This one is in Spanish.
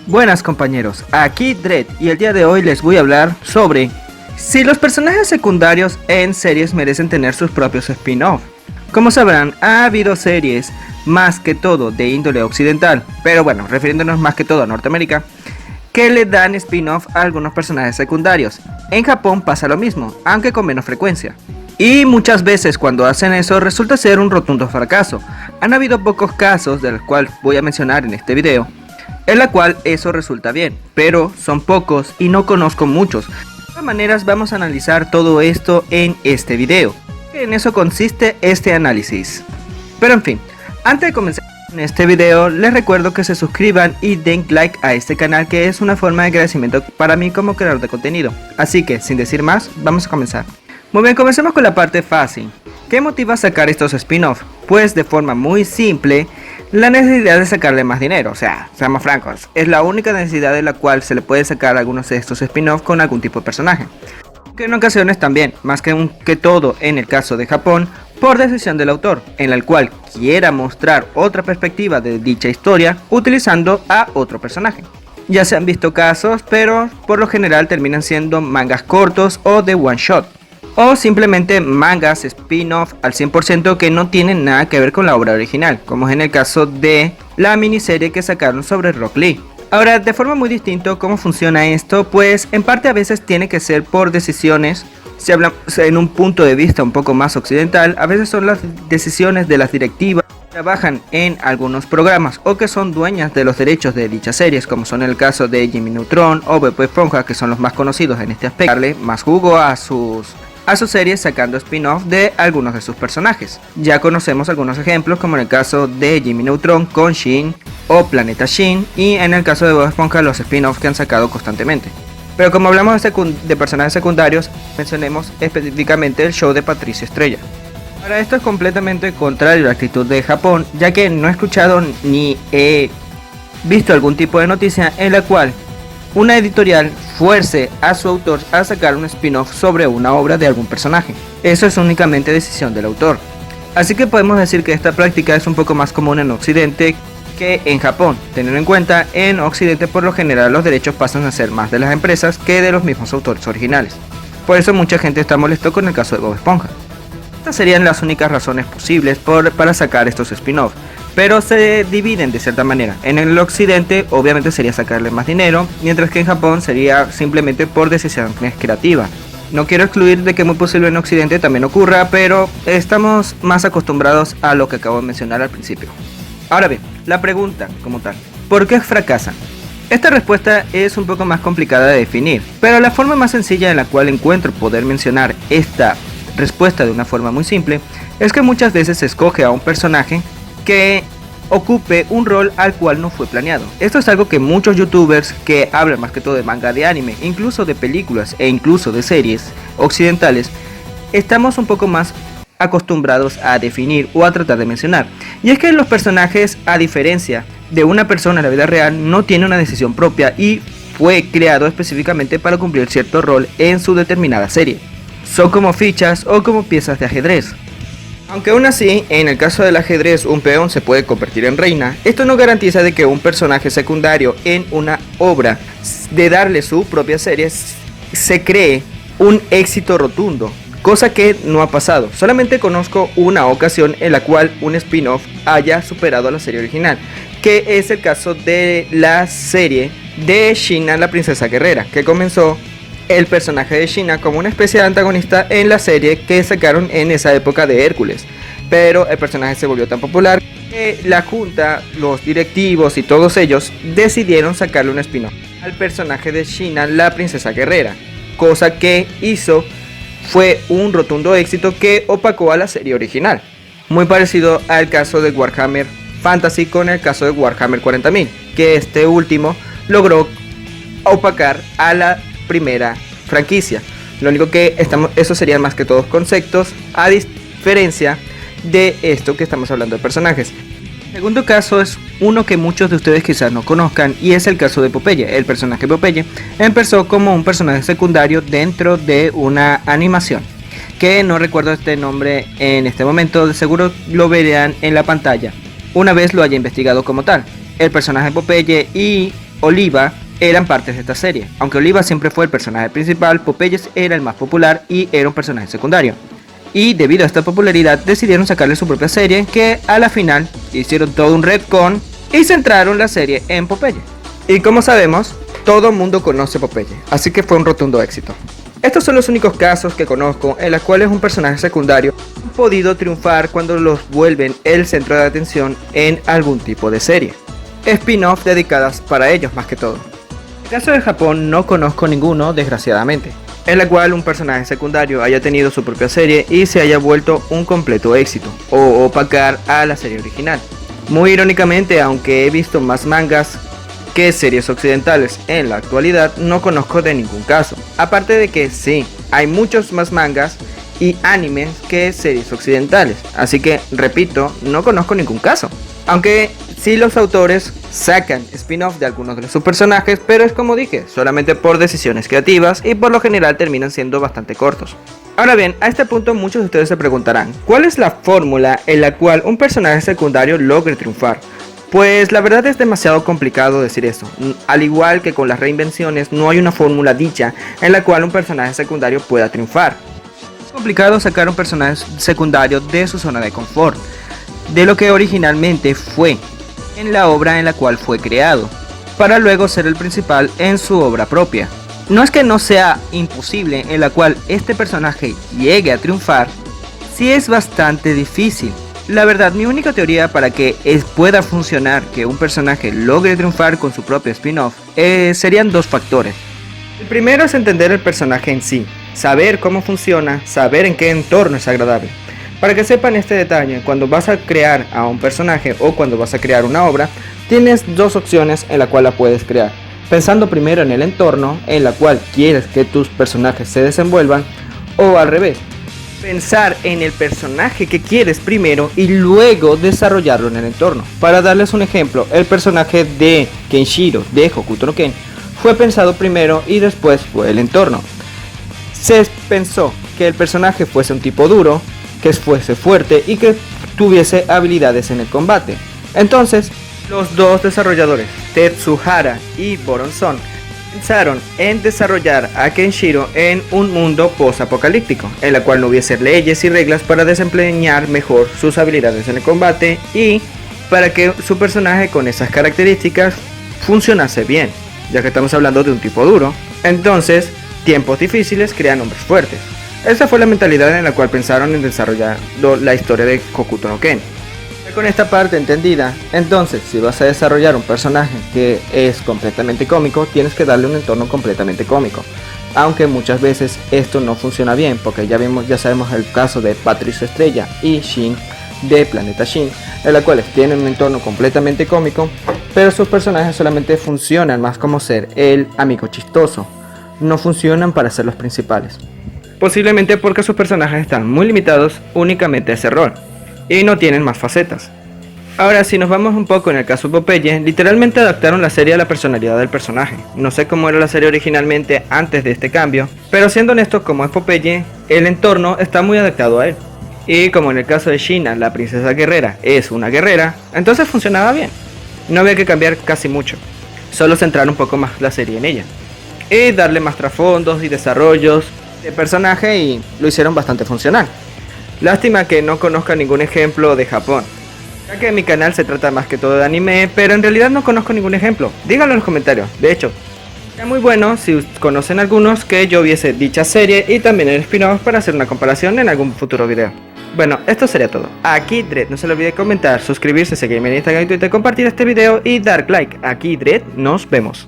Buenas compañeros, aquí Dredd y el día de hoy les voy a hablar sobre si los personajes secundarios en series merecen tener sus propios spin-off. Como sabrán, ha habido series más que todo de índole occidental, pero bueno, refiriéndonos más que todo a Norteamérica, que le dan spin-off a algunos personajes secundarios. En Japón pasa lo mismo, aunque con menos frecuencia. Y muchas veces cuando hacen eso resulta ser un rotundo fracaso. Han habido pocos casos, de los cuales voy a mencionar en este video, en la cual eso resulta bien, pero son pocos y no conozco muchos. De todas maneras vamos a analizar todo esto en este video. En eso consiste este análisis. Pero en fin, antes de comenzar con este video les recuerdo que se suscriban y den like a este canal, que es una forma de agradecimiento para mí como creador de contenido. Así que sin decir más, vamos a comenzar. Muy bien, comencemos con la parte fácil. ¿Qué motiva a sacar estos spin-off? Pues de forma muy simple, la necesidad de sacarle más dinero. O sea, seamos francos, es la única necesidad de la cual se le puede sacar algunos de estos spin-off con algún tipo de personaje. Que en ocasiones también, más que todo en el caso de Japón, por decisión del autor, en la cual quiera mostrar otra perspectiva de dicha historia utilizando a otro personaje. Ya se han visto casos, pero por lo general terminan siendo mangas cortos o de one shot, o simplemente mangas spin-off al 100% que no tienen nada que ver con la obra original, como es en el caso de la miniserie que sacaron sobre Rock Lee. Ahora, de forma muy distinta, ¿cómo funciona esto? Pues en parte a veces tiene que ser por decisiones. Si hablamos en un punto de vista un poco más occidental, a veces son las decisiones de las directivas que trabajan en algunos programas o que son dueñas de los derechos de dichas series, como son el caso de Jimmy Neutron o Bob Esponja, que son los más conocidos en este aspecto. Darle más jugo a sus series sacando spin-off de algunos de sus personajes. Ya conocemos algunos ejemplos, como en el caso de Jimmy Neutron con Shin o Planeta Shin, y en el caso de Bob Esponja los spin-offs que han sacado constantemente. Pero como hablamos de personajes secundarios, mencionemos específicamente el show de Patricio Estrella. Ahora, esto es completamente contrario a la actitud de Japón, ya que no he escuchado ni he visto algún tipo de noticia en la cual una editorial fuerce a su autor a sacar un spin-off sobre una obra de algún personaje. Eso es únicamente decisión del autor. Así que podemos decir que esta práctica es un poco más común en Occidente que en Japón, teniendo en cuenta en Occidente por lo general los derechos pasan a ser más de las empresas que de los mismos autores originales. Por eso mucha gente está molesto con el caso de Bob Esponja. Estas serían las únicas razones posibles para sacar estos spin-off, pero se dividen de cierta manera. En el occidente obviamente sería sacarle más dinero, mientras que en Japón sería simplemente por decisiones creativas. No quiero excluir de que muy posible en occidente también ocurra, pero estamos más acostumbrados a lo que acabo de mencionar al principio. Ahora bien, la pregunta como tal, ¿por qué fracasan? Esta respuesta es un poco más complicada de definir, pero la forma más sencilla en la cual encuentro poder mencionar esta respuesta de una forma muy simple es que muchas veces se escoge a un personaje que ocupe un rol al cual no fue planeado. Esto es algo que muchos youtubers que hablan más que todo de manga, de anime, incluso de películas e incluso de series occidentales, estamos un poco más acostumbrados a definir o a tratar de mencionar. Y es que los personajes, a diferencia de una persona en la vida real, no tiene una decisión propia y fue creado específicamente para cumplir cierto rol en su determinada serie. Son como fichas o como piezas de ajedrez. Aunque aún así, en el caso del ajedrez, un peón se puede convertir en reina, esto no garantiza de que un personaje secundario en una obra de darle su propia serie se cree un éxito rotundo, cosa que no ha pasado. Solamente conozco una ocasión en la cual un spin-off haya superado a la serie original, que es el caso de la serie de Sheena, la princesa guerrera, que comenzó el personaje de Sheena como una especie de antagonista en la serie que sacaron en esa época de Hércules, pero el personaje se volvió tan popular que la junta, los directivos y todos ellos decidieron sacarle un spin-off al personaje de Sheena, la princesa guerrera, cosa que fue un rotundo éxito que opacó a la serie original, muy parecido al caso de Warhammer Fantasy con el caso de Warhammer 40.000, que este último logró opacar a la primera franquicia. Lo único que eso serían más que todos conceptos, a diferencia de esto que estamos hablando de personajes. El segundo caso es uno que muchos de ustedes quizás no conozcan, y es el caso de Popeye. El personaje Popeye empezó como un personaje secundario dentro de una animación que no recuerdo este nombre en este momento, de seguro lo verán en la pantalla una vez lo haya investigado como tal. El personaje Popeye y Oliva eran partes de esta serie. Aunque Oliva siempre fue el personaje principal, Popeyes era el más popular y era un personaje secundario. Y debido a esta popularidad decidieron sacarle su propia serie, que a la final hicieron todo un retcon y centraron la serie en Popeye. Y como sabemos, todo el mundo conoce Popeye, así que fue un rotundo éxito. Estos son los únicos casos que conozco en los cuales un personaje secundario ha podido triunfar cuando los vuelven el centro de atención en algún tipo de serie. Spin-off dedicadas para ellos más que todo. En el caso de Japón no conozco ninguno, desgraciadamente, en la cual un personaje secundario haya tenido su propia serie y se haya vuelto un completo éxito, o opacar a la serie original. Muy irónicamente, aunque he visto más mangas que series occidentales en la actualidad, no conozco de ningún caso. Aparte de que sí, hay muchos más mangas y animes que series occidentales, así que repito, no conozco ningún caso. Aunque sí, los autores sacan spin-off de algunos de sus personajes, pero es como dije, solamente por decisiones creativas y por lo general terminan siendo bastante cortos. Ahora bien, a este punto muchos de ustedes se preguntarán, ¿cuál es la fórmula en la cual un personaje secundario logre triunfar? Pues la verdad es demasiado complicado decir eso. Al igual que con las reinvenciones, no hay una fórmula dicha en la cual un personaje secundario pueda triunfar. Es complicado sacar un personaje secundario de su zona de confort, de lo que originalmente fue en la obra en la cual fue creado, para luego ser el principal en su obra propia. No es que no sea imposible en la cual este personaje llegue a triunfar, sí es bastante difícil. La verdad, mi única teoría para que pueda funcionar que un personaje logre triunfar con su propio spin-off serían dos factores. El primero es entender el personaje en sí, saber cómo funciona, saber en qué entorno es agradable. Para que sepan este detalle, cuando vas a crear a un personaje o cuando vas a crear una obra, tienes dos opciones en la cual la puedes crear. Pensando primero en el entorno en la cual quieres que tus personajes se desenvuelvan, o al revés, pensar en el personaje que quieres primero y luego desarrollarlo en el entorno. Para darles un ejemplo, el personaje de Kenshiro de Hokuto no Ken fue pensado primero y después fue el entorno. Se pensó que el personaje fuese un tipo duro, que fuese fuerte y que tuviese habilidades en el combate. Entonces, los dos desarrolladores, Tetsuhara y Boronzon, pensaron en desarrollar a Kenshiro en un mundo post-apocalíptico, en la cual no hubiese leyes y reglas para desempeñar mejor sus habilidades en el combate y para que su personaje con esas características funcionase bien, ya que estamos hablando de un tipo duro. Entonces, tiempos difíciles crean hombres fuertes. Esa fue la mentalidad en la cual pensaron en desarrollar la historia de Hokuto no Ken. Con esta parte entendida, entonces si vas a desarrollar un personaje que es completamente cómico, tienes que darle un entorno completamente cómico. Aunque muchas veces esto no funciona bien, porque ya sabemos el caso de Patricio Estrella y Shin de Planeta Shin, en la cual tienen un entorno completamente cómico, pero sus personajes solamente funcionan más como ser el amigo chistoso, no funcionan para ser los principales. Posiblemente porque sus personajes están muy limitados únicamente a ese rol y no tienen más facetas. Ahora, si nos vamos un poco en el caso de Popeye, literalmente adaptaron la serie a la personalidad del personaje. No sé cómo era la serie originalmente antes de este cambio, pero siendo honestos, como es Popeye, el entorno está muy adaptado a él. Y como en el caso de Shina, la princesa guerrera es una guerrera, entonces funcionaba bien. No había que cambiar casi mucho, solo centrar un poco más la serie en ella y darle más trasfondos y desarrollos de personaje, y lo hicieron bastante funcional. Lástima que no conozca ningún ejemplo de Japón, ya que en mi canal se trata más que todo de anime, pero en realidad no conozco ningún ejemplo. Díganlo en los comentarios. De hecho, sería muy bueno si conocen algunos que yo viese dicha serie y también el spin-off para hacer una comparación en algún futuro video. Bueno, esto sería todo. Aquí Dread, no se le olvide comentar, suscribirse, seguirme en Instagram y Twitter, compartir este video y dar like. Aquí Dread, nos vemos.